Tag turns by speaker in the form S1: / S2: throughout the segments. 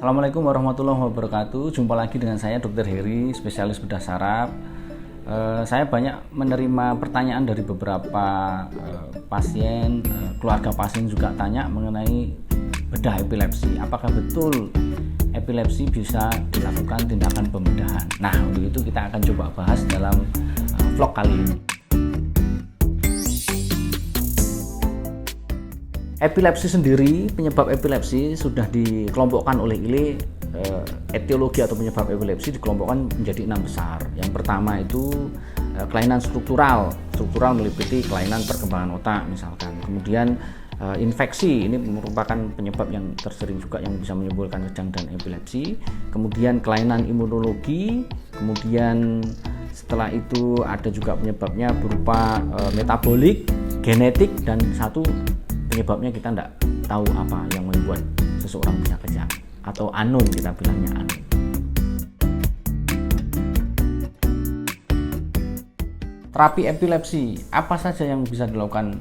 S1: Assalamualaikum warahmatullahi wabarakatuh. Jumpa lagi dengan saya Dr. Heri, spesialis bedah saraf. Saya banyak menerima pertanyaan dari beberapa pasien, keluarga pasien juga tanya mengenai bedah epilepsi. Apakah betul epilepsi bisa dilakukan tindakan pembedahan? Nah, untuk itu kita akan coba bahas dalam vlog kali ini. Epilepsi sendiri, penyebab epilepsi sudah dikelompokkan oleh ILE. Etiologi atau penyebab epilepsi dikelompokkan menjadi 6 besar. Yang pertama itu kelainan struktural meliputi kelainan perkembangan otak misalkan. Kemudian infeksi, ini merupakan penyebab yang tersering juga yang bisa menimbulkan kejang dan epilepsi. Kemudian kelainan imunologi, kemudian setelah itu ada juga penyebabnya berupa metabolik, genetik, dan satu penyebabnya kita tidak tahu apa yang membuat seseorang punya kejang atau unknown, kita bilangnya unknown. Terapi epilepsi, apa saja yang bisa dilakukan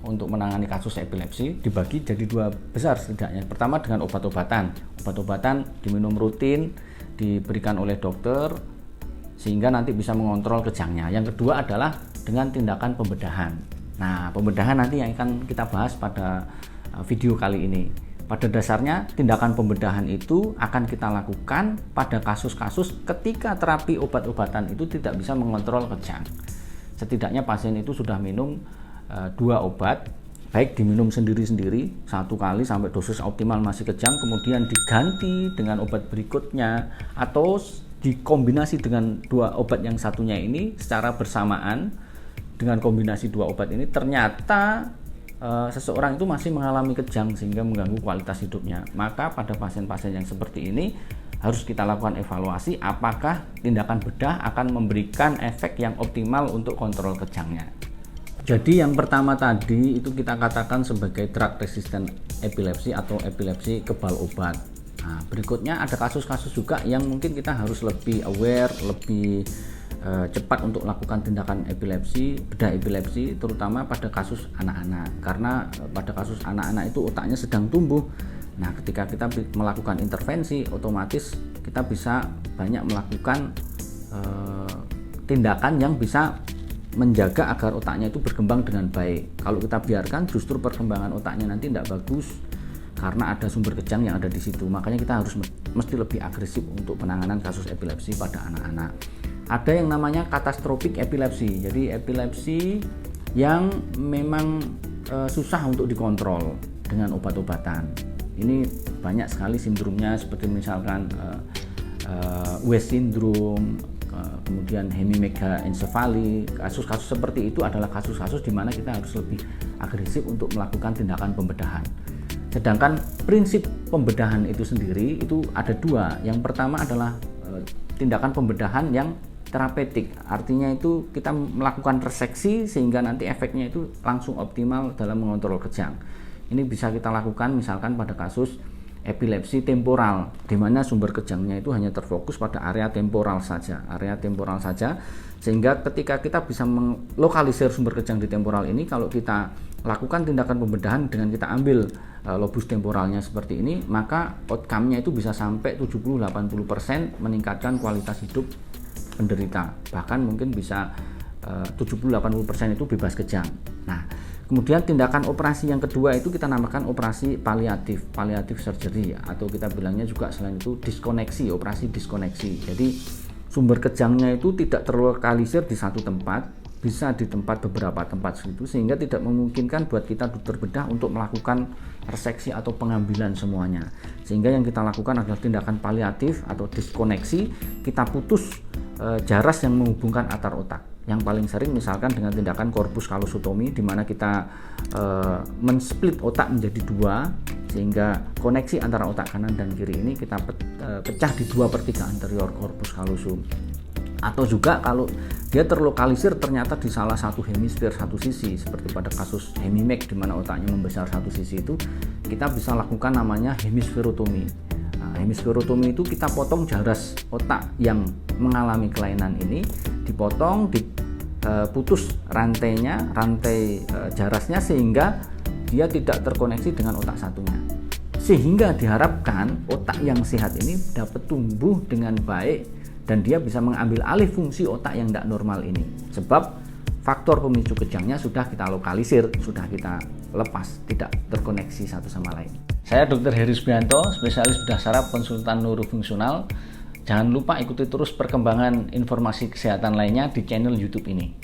S1: untuk menangani kasus epilepsi? Dibagi jadi 2 besar setidaknya. Pertama dengan obat-obatan. Obat-obatan diminum rutin, diberikan oleh dokter sehingga nanti bisa mengontrol kejangnya. Yang kedua adalah dengan tindakan pembedahan. Nah, pembedahan nanti yang akan kita bahas pada video kali ini. Pada dasarnya, tindakan pembedahan itu akan kita lakukan pada kasus-kasus ketika terapi obat-obatan itu tidak bisa mengontrol kejang. Setidaknya pasien itu sudah minum 2 obat, baik diminum sendiri-sendiri 1 kali sampai dosis optimal masih kejang, kemudian diganti dengan obat berikutnya, atau dikombinasi dengan 2 obat yang satunya ini secara bersamaan. Dengan kombinasi 2 obat ini ternyata seseorang itu masih mengalami kejang sehingga mengganggu kualitas hidupnya. Maka pada pasien-pasien yang seperti ini harus kita lakukan evaluasi apakah tindakan bedah akan memberikan efek yang optimal untuk kontrol kejangnya. Jadi yang pertama tadi itu kita katakan sebagai drug resistant epilepsi atau epilepsi kebal obat. Nah, berikutnya ada kasus-kasus juga yang mungkin kita harus lebih aware, lebih cepat untuk melakukan tindakan epilepsi, bedah epilepsi, terutama pada kasus anak-anak. Karena pada kasus anak-anak itu otaknya sedang tumbuh. Nah, ketika kita melakukan intervensi, otomatis kita bisa banyak melakukan tindakan yang bisa menjaga agar otaknya itu berkembang dengan baik. Kalau kita biarkan, justru perkembangan otaknya nanti tidak bagus karena ada sumber kejang yang ada di situ. Makanya kita harus mesti lebih agresif untuk penanganan kasus epilepsi pada anak-anak. Ada yang namanya catastrophic epilepsi. Jadi epilepsi yang memang susah untuk dikontrol dengan obat-obatan. Ini banyak sekali sindromnya, seperti misalkan West syndrome, kemudian hemimegalencephaly. Kasus-kasus seperti itu adalah kasus-kasus di mana kita harus lebih agresif untuk melakukan tindakan pembedahan. Sedangkan prinsip pembedahan itu sendiri itu ada 2. Yang pertama adalah tindakan pembedahan yang terapeutik, artinya itu kita melakukan reseksi sehingga nanti efeknya itu langsung optimal dalam mengontrol kejang. Ini bisa kita lakukan misalkan pada kasus epilepsi temporal, di mana sumber kejangnya itu hanya terfokus pada area temporal saja, sehingga ketika kita bisa melokalisir sumber kejang di temporal ini, kalau kita lakukan tindakan pembedahan dengan kita ambil lobus temporalnya seperti ini, maka outcome-nya itu bisa sampai 70-80% meningkatkan kualitas hidup penderita, bahkan mungkin bisa 70-80% itu bebas kejang. Nah, kemudian tindakan operasi yang kedua itu kita namakan operasi palliative surgery, atau kita bilangnya juga selain itu diskoneksi, operasi diskoneksi. Jadi sumber kejangnya itu tidak terlokalisir di satu tempat, bisa di beberapa tempat situ, sehingga tidak memungkinkan buat kita dokter bedah untuk melakukan reseksi atau pengambilan semuanya. Sehingga yang kita lakukan adalah tindakan paliatif atau diskoneksi, kita putus jaras yang menghubungkan antar otak. Yang paling sering misalkan dengan tindakan corpus callosotomy, di mana kita men-split otak menjadi 2, sehingga koneksi antara otak kanan dan kiri ini kita pecah di 2/3 anterior corpus callosum. Atau juga kalau dia terlokalisir ternyata di salah satu hemisfer satu sisi, seperti pada kasus hemimeg di mana otaknya membesar satu sisi, itu kita bisa lakukan namanya hemisferotomi. Hemisferotomi itu kita potong jaras otak yang mengalami kelainan ini, dipotong, diputus rantai jarasnya sehingga dia tidak terkoneksi dengan otak satunya. sehingga diharapkan otak yang sehat ini dapat tumbuh dengan baik dan dia bisa mengambil alih fungsi otak yang tidak normal ini. Sebab faktor pemicu kejangnya sudah kita lokalisir, sudah kita lepas, tidak terkoneksi satu sama lain. Saya Dr. Heri Subianto, spesialis bedah saraf konsultan neurofungsional. Jangan lupa ikuti terus perkembangan informasi kesehatan lainnya di channel YouTube ini.